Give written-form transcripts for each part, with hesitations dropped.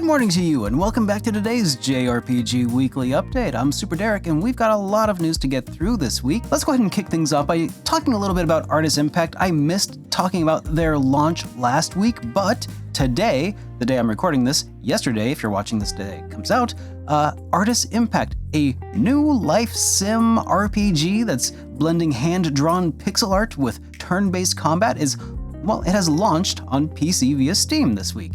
Good morning to you, and welcome back to today's JRPG Weekly Update. I'm SuperDerek, and we've got a lot of news to get through this week. Let's go ahead and kick things off by talking a little bit about Artis Impact. I missed talking about their launch last week, but today, the day I'm recording this, yesterday, if you're watching this today, comes out, Artis Impact, a new life sim RPG that's blending hand-drawn pixel art with turn-based combat it has launched on PC via Steam this week,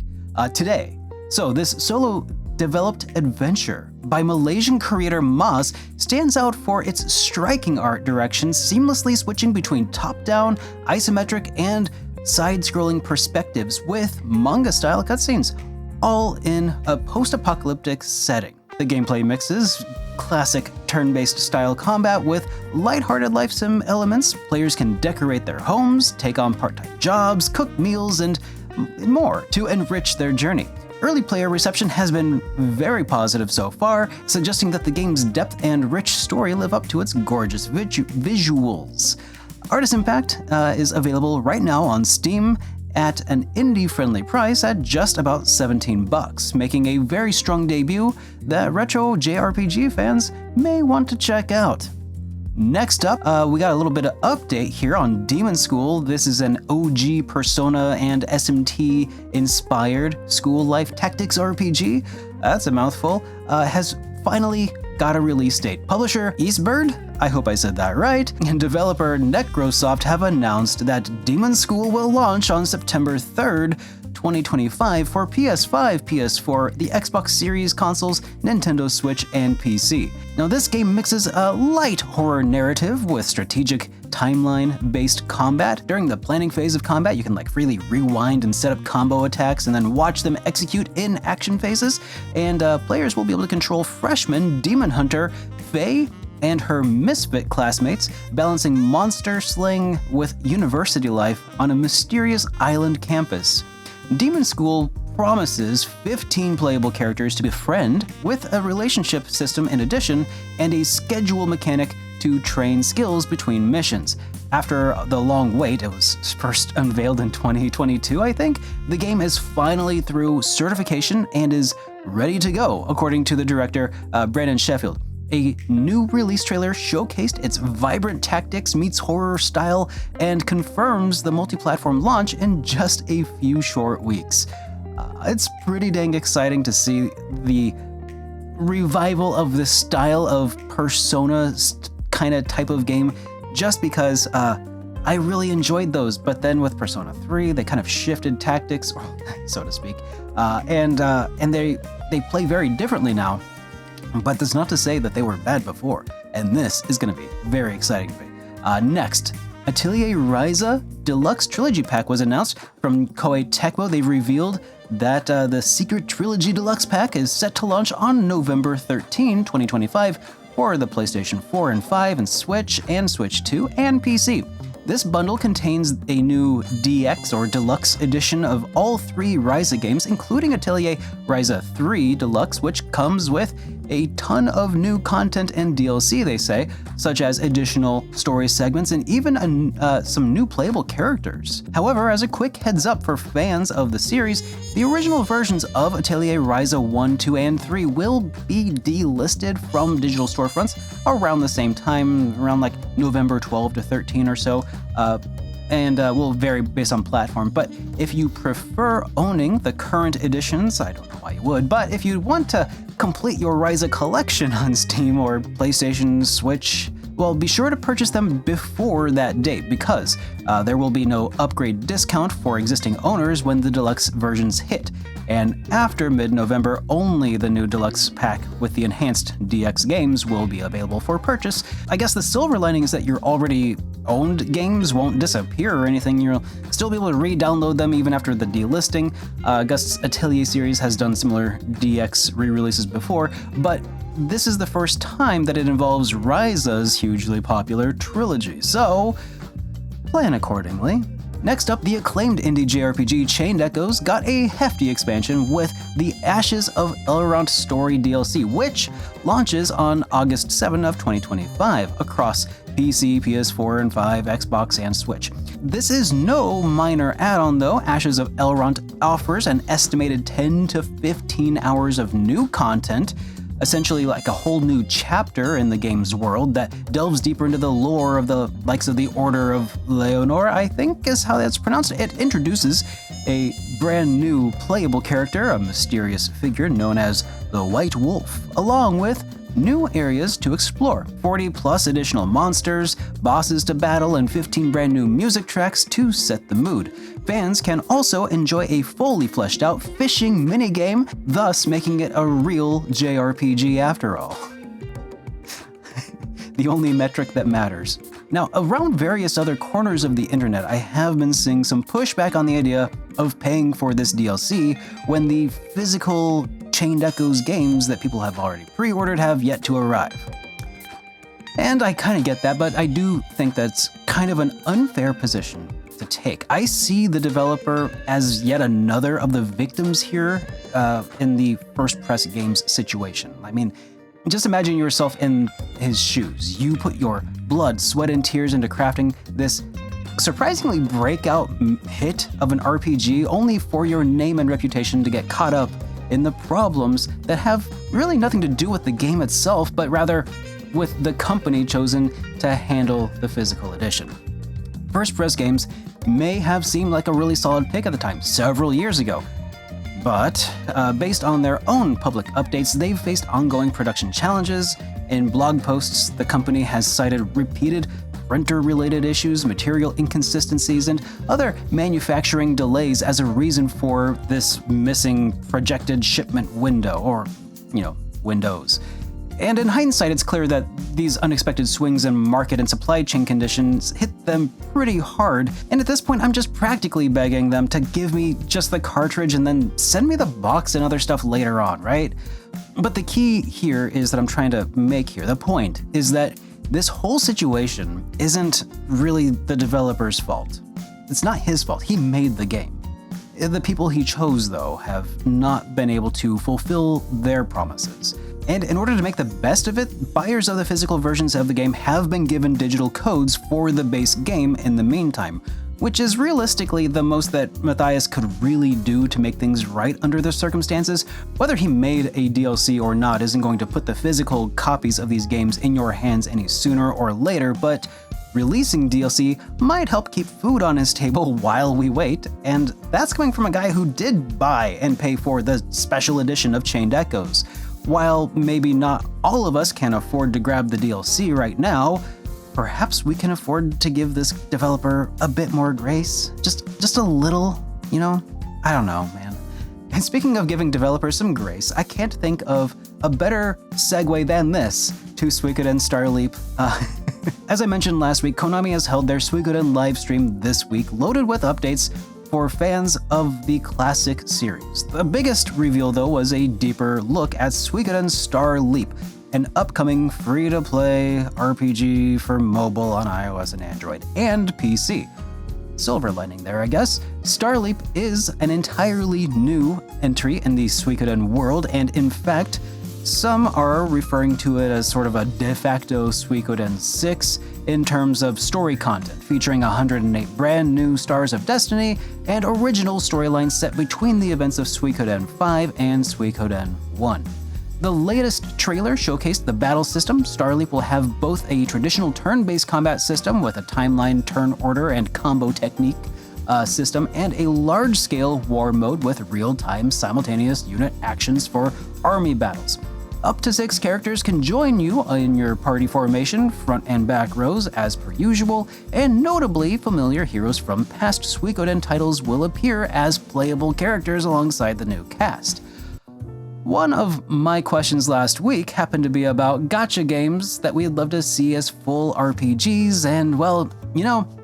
today. So this solo-developed adventure by Malaysian creator Mas stands out for its striking art direction, seamlessly switching between top-down, isometric, and side-scrolling perspectives with manga-style cutscenes, all in a post-apocalyptic setting. The gameplay mixes classic turn-based style combat with lighthearted life sim elements. Players can decorate their homes, take on part-time jobs, cook meals, and more to enrich their journey. Early player reception has been very positive so far, suggesting that the game's depth and rich story live up to its gorgeous visuals. Artis Impact is available right now on Steam at an indie-friendly price at just about $17, making a very strong debut that retro JRPG fans may want to check out. Next up, we got a little bit of update here on Demonschool. This is an OG Persona and SMT-inspired school life tactics RPG. That's a mouthful. Has finally got a release date. Publisher Eastbird, I hope I said that right, and developer Necrosoft have announced that Demonschool will launch on September 3rd, 2025 for PS5, PS4, the Xbox Series consoles, Nintendo Switch, and PC. Now this game mixes a light horror narrative with strategic timeline-based combat. During the planning phase of combat, you can freely rewind and set up combo attacks and then watch them execute in action phases. And players will be able to control freshman demon hunter Faye and her misfit classmates, balancing monster slaying with university life on a mysterious island campus. Demonschool promises 15 playable characters to befriend, with a relationship system in addition, and a schedule mechanic to train skills between missions. After the long wait, it was first unveiled in 2022, I think, the game is finally through certification and is ready to go, according to the director, Brandon Sheffield. A new release trailer showcased its vibrant tactics meets horror style and confirms the multi-platform launch in just a few short weeks. It's pretty dang exciting to see the revival of this style of Persona kind of type of game, just because I really enjoyed those, but then with Persona 3, they kind of shifted tactics, so to speak, and they play very differently now. But that's not to say that they were bad before, and this is going to be very exciting to me. Next, Atelier Ryza Deluxe Trilogy Pack was announced from Koei Tecmo. They revealed that the Secret Trilogy Deluxe Pack is set to launch on November 13, 2025 for the PlayStation 4 and 5 and Switch 2 and PC. This bundle contains a new DX or Deluxe edition of all three Ryza games, including Atelier Ryza 3 Deluxe, which comes with a ton of new content and DLC, they say, such as additional story segments and even some new playable characters. However, as a quick heads up for fans of the series, the original versions of Atelier Ryza 1, 2, and 3 will be delisted from digital storefronts around the same time, around November 12 to 13 or so, and will vary based on platform. But if you prefer owning the current editions, I don't know why you would, but if you want to complete your Ryza collection on Steam or PlayStation, Switch, well, be sure to purchase them before that date, because there will be no upgrade discount for existing owners when the deluxe versions hit. And after mid-November, only the new deluxe pack with the enhanced DX games will be available for purchase. I guess the silver lining is that your already owned games won't disappear or anything. You'll still be able to re-download them even after the delisting. Gust's Atelier series has done similar DX re-releases before, but this is the first time that it involves Ryza's hugely popular Trilogy, so plan accordingly. Next up, the acclaimed indie JRPG Chained Echoes got a hefty expansion with the Ashes of Elrant Story DLC, which launches on August 7 of 2025 across PC, PS4 and 5, Xbox, and Switch. This is no minor add-on though. Ashes of Elrant offers an estimated 10 to 15 hours of new content, essentially like a whole new chapter in the game's world that delves deeper into the lore of the likes of the Order of Leonor, I think is how that's pronounced. It introduces a brand new playable character, a mysterious figure known as the White Wolf, along with new areas to explore, 40 plus additional monsters, bosses to battle, and 15 brand new music tracks to set the mood. Fans can also enjoy a fully fleshed out fishing minigame, thus making it a real JRPG after all. The only metric that matters. Now, around various other corners of the internet, I have been seeing some pushback on the idea of paying for this DLC when the physical Chained Echoes games that people have already pre-ordered have yet to arrive. And I kind of get that, but I do think that's kind of an unfair position to take. I see the developer as yet another of the victims here in the First Press Games situation. I mean, just imagine yourself in his shoes. You put your blood, sweat, and tears into crafting this surprisingly breakout hit of an RPG only for your name and reputation to get caught up in the problems that have really nothing to do with the game itself, but rather with the company chosen to handle the physical edition. First Press Games may have seemed like a really solid pick at the time, several years ago, but based on their own public updates, they've faced ongoing production challenges. In blog posts, the company has cited repeated printer-related issues, material inconsistencies, and other manufacturing delays as a reason for this missing projected shipment window, or, windows. And in hindsight, it's clear that these unexpected swings in market and supply chain conditions hit them pretty hard, and at this point, I'm just practically begging them to give me just the cartridge and then send me the box and other stuff later on, right? But the key here is that I'm trying to make here, the point is that this whole situation isn't really the developer's fault. It's not his fault. He made the game. The people he chose, though, have not been able to fulfill their promises. And in order to make the best of it, buyers of the physical versions of the game have been given digital codes for the base game in the meantime, which is realistically the most that Matthias could really do to make things right under the circumstances. Whether he made a DLC or not isn't going to put the physical copies of these games in your hands any sooner or later, but releasing DLC might help keep food on his table while we wait, and that's coming from a guy who did buy and pay for the special edition of Chained Echoes. While maybe not all of us can afford to grab the DLC right now, perhaps we can afford to give this developer a bit more grace. Just a little, I don't know, man. And speaking of giving developers some grace, I can't think of a better segue than this to Suikoden Starleap. As I mentioned last week, Konami has held their Suikoden livestream this week, loaded with updates for fans of the classic series. The biggest reveal, though, was a deeper look at Suikoden Starleap, an upcoming free-to-play RPG for mobile on iOS and Android, and PC. Silver lining there, I guess. Starleap is an entirely new entry in the Suikoden world, and in fact, some are referring to it as sort of a de facto Suikoden 6 in terms of story content, featuring 108 brand new Stars of Destiny and original storylines set between the events of Suikoden 5 and Suikoden 1. The latest trailer showcased the battle system. Starleap will have both a traditional turn-based combat system with a timeline, turn order, and combo technique system, and a large-scale war mode with real-time simultaneous unit actions for army battles. Up to 6 characters can join you in your party formation, front and back rows as per usual, and notably familiar heroes from past Suikoden titles will appear as playable characters alongside the new cast. One of my questions last week happened to be about gacha games that we'd love to see as full RPGs, and well,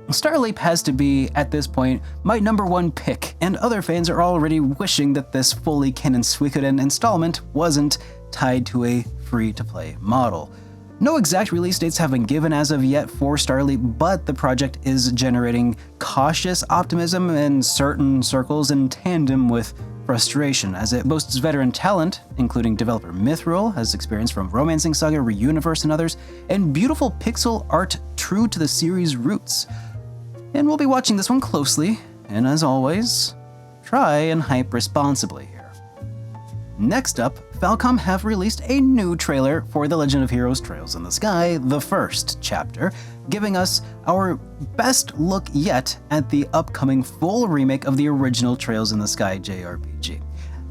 Starleap has to be, at this point, my number one pick, and other fans are already wishing that this fully canon Suikoden installment wasn't tied to a free-to-play model. No exact release dates have been given as of yet for Starleap, but the project is generating cautious optimism in certain circles in tandem with frustration, as it boasts veteran talent, including developer Mithril, has experience from Romancing Saga, Reuniverse, and others, and beautiful pixel art true to the series' roots. and we'll be watching this one closely, and as always, try and hype responsibly here. Next up, Falcom have released a new trailer for The Legend of Heroes Trails in the Sky, the first chapter, giving us our best look yet at the upcoming full remake of the original Trails in the Sky JRPG.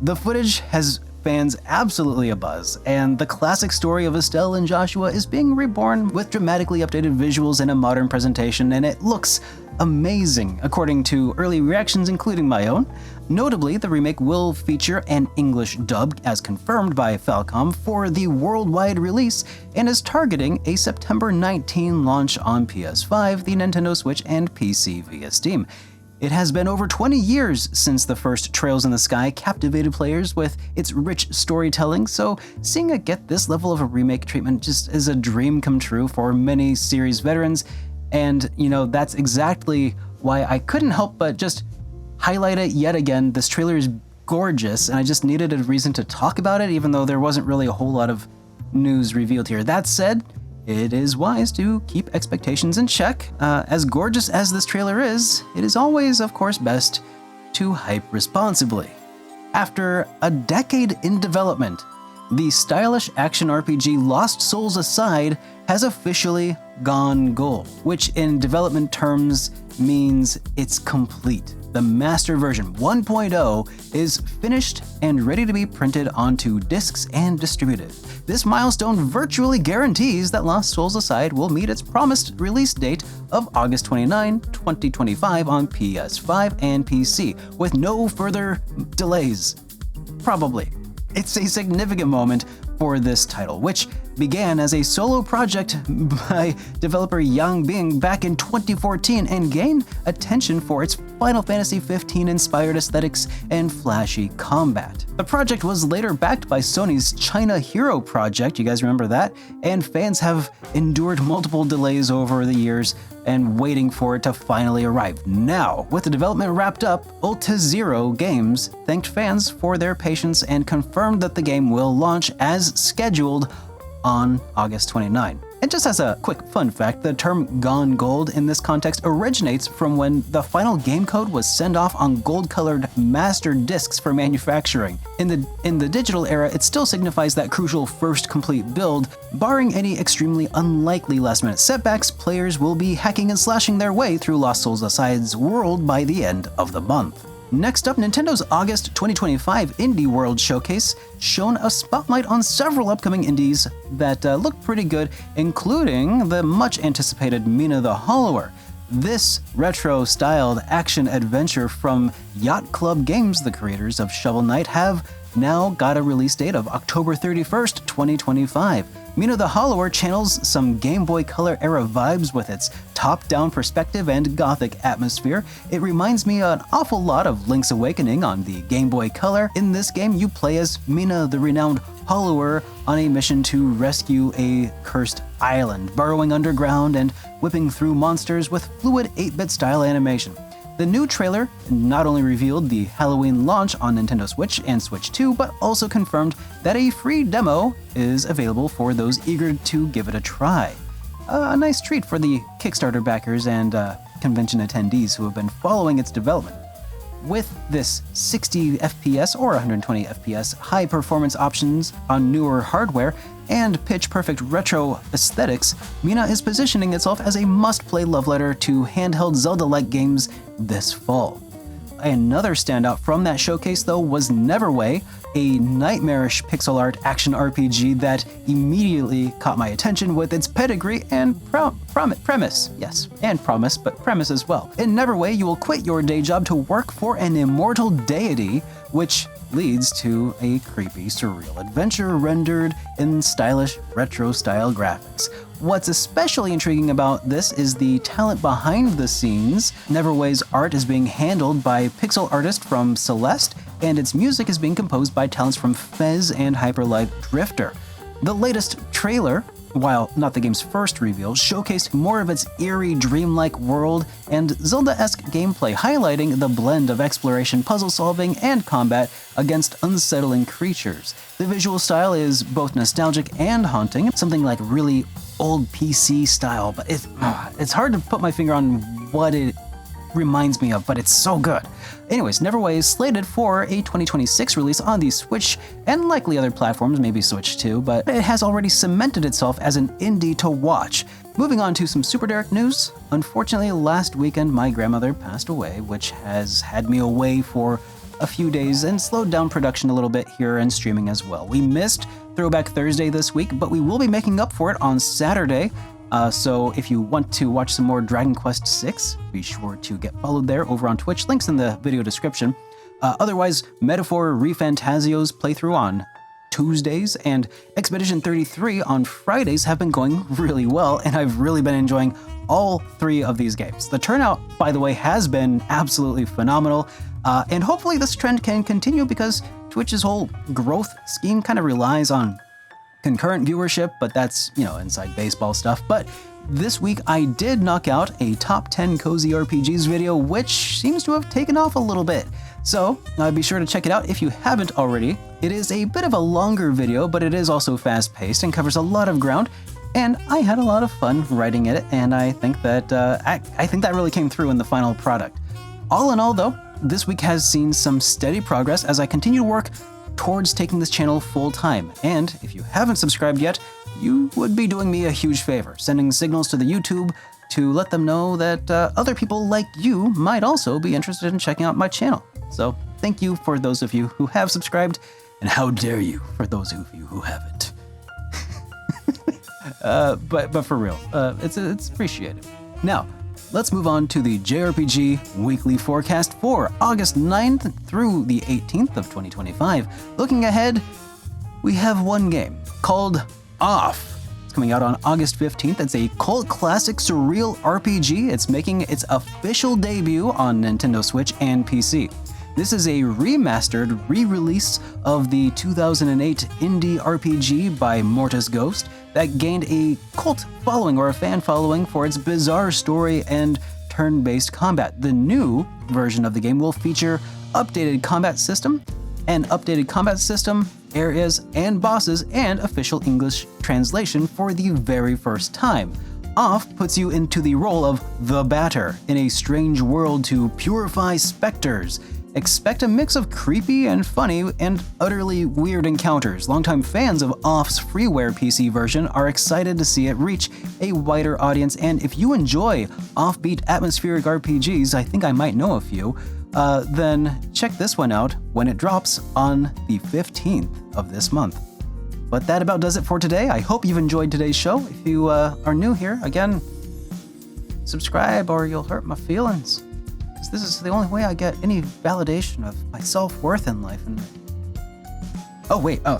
The footage has fans absolutely abuzz, and the classic story of Estelle and Joshua is being reborn with dramatically updated visuals and a modern presentation, and it looks amazing, according to early reactions, including my own. Notably, the remake will feature an English dub, as confirmed by Falcom, for the worldwide release, and is targeting a September 19 launch on PS5, the Nintendo Switch, and PC via Steam. It has been over 20 years since the first Trails in the Sky captivated players with its rich storytelling, so seeing it get this level of a remake treatment just is a dream come true for many series veterans, and that's exactly why I couldn't help but just highlight it yet again. This trailer is gorgeous, and I just needed a reason to talk about it, even though there wasn't really a whole lot of news revealed here. That said, it is wise to keep expectations in check. As gorgeous as this trailer is, it is always, of course, best to hype responsibly. After a decade in development, the stylish action RPG Lost Souls Aside has officially gone gold, which in development terms means it's complete. The master version 1.0 is finished and ready to be printed onto discs and distributed. This milestone virtually guarantees that Lost Souls Aside will meet its promised release date of August 29, 2025 on PS5 and PC, with no further delays. Probably. It's a significant moment for this title, which began as a solo project by developer Yang Bing back in 2014 and gained attention for its Final Fantasy XV inspired aesthetics and flashy combat. The project was later backed by Sony's China Hero project, you guys remember that? And fans have endured multiple delays over the years and waiting for it to finally arrive. Now, with the development wrapped up, Ulta Zero Games thanked fans for their patience and confirmed that the game will launch as scheduled on August 29. And just as a quick fun fact, the term "gone gold" in this context originates from when the final game code was sent off on gold-colored master discs for manufacturing. In the digital era, it still signifies that crucial first complete build. Barring any extremely unlikely last-minute setbacks, players will be hacking and slashing their way through Lost Souls Aside's world by the end of the month. Next up, Nintendo's August 2025 Indie World Showcase shone a spotlight on several upcoming indies that look pretty good, including the much-anticipated Mina the Hollower. This retro-styled action-adventure from Yacht Club Games, the creators of Shovel Knight, have now got a release date of October 31st, 2025. Mina the Hollower channels some Game Boy Color era vibes with its top-down perspective and gothic atmosphere. It reminds me an awful lot of Link's Awakening on the Game Boy Color. In this game, you play as Mina, the renowned Hollower, on a mission to rescue a cursed island, burrowing underground and whipping through monsters with fluid 8-bit style animation. The new trailer not only revealed the Halloween launch on Nintendo Switch and Switch 2, but also confirmed that a free demo is available for those eager to give it a try. A nice treat for the Kickstarter backers and convention attendees who have been following its development. With this 60 FPS or 120 FPS high-performance options on newer hardware and pitch-perfect retro aesthetics, Mina is positioning itself as a must-play love letter to handheld Zelda-like games this fall. Another standout from that showcase, though, was Neverway, a nightmarish pixel art action RPG that immediately caught my attention with its pedigree and premise. Yes, and promise, but premise as well. In Neverway, you will quit your day job to work for an immortal deity, which leads to a creepy, surreal adventure rendered in stylish, retro-style graphics. What's especially intriguing about this is the talent behind the scenes. Neverway's art is being handled by pixel artist from Celeste, and its music is being composed by talents from Fez and Hyperlight Drifter. The latest trailer, while not the game's first reveal, showcased more of its eerie, dreamlike world and Zelda-esque gameplay, highlighting the blend of exploration, puzzle-solving, and combat against unsettling creatures. The visual style is both nostalgic and haunting, something like really old PC style, but it's hard to put my finger on what it reminds me of, but it's so good. Anyways, Neverway is slated for a 2026 release on the Switch and likely other platforms, maybe Switch too, but it has already cemented itself as an indie to watch. Moving on to some SuperDerek news. Unfortunately, last weekend my grandmother passed away, which has had me away for a few days and slowed down production a little bit here and streaming as well. We missed Throwback Thursday this week, but we will be making up for it on Saturday. So if you want to watch some more Dragon Quest VI, be sure to get followed there over on Twitch. Links in the video description. Otherwise, Metaphor ReFantazio's playthrough on Tuesdays and Expedition 33 on Fridays have been going really well, and I've really been enjoying all three of these games. The turnout, by the way, has been absolutely phenomenal, and hopefully this trend can continue because Twitch's whole growth scheme kind of relies on concurrent viewership, but that's, inside baseball stuff. But this week I did knock out a top 10 cozy RPGs video, which seems to have taken off a little bit. So be sure to check it out if you haven't already. It is a bit of a longer video, but it is also fast-paced and covers a lot of ground. And I had a lot of fun writing it, and I think that I think that really came through in the final product. All in all, though, this week has seen some steady progress as I continue to work towards taking this channel full-time. And if you haven't subscribed yet, you would be doing me a huge favor, sending signals to the YouTube to let them know that other people like you might also be interested in checking out my channel. So thank you for those of you who have subscribed, and how dare you for those of you who haven't. But for real, it's appreciated. Now, let's move on to the JRPG weekly forecast for August 9th through the 18th of 2025. Looking ahead, we have one game called Off. It's coming out on August 15th. It's a cult classic surreal RPG. It's making its official debut on Nintendo Switch and PC. This is a remastered re-release of the 2008 indie RPG by Mortis Ghost that gained a cult following or a fan following for its bizarre story and turn-based combat. The new version of the game will feature updated combat system, areas, and bosses, and official English translation for the very first time. Off puts you into the role of the Batter in a strange world to purify specters. Expect a mix of creepy and funny and utterly weird encounters. Longtime fans of Off's freeware PC version are excited to see it reach a wider audience, and if you enjoy offbeat atmospheric RPGs, I think I might know a few, then check this one out when it drops on the 15th of this month. But that about does it for today. I hope you've enjoyed today's show. If you are new here, again, subscribe or you'll hurt my feelings. This is the only way I get any validation of my self-worth in life.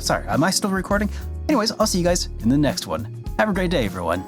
Sorry, am I still recording? Anyways, I'll see you guys in the next one. Have a great day, everyone.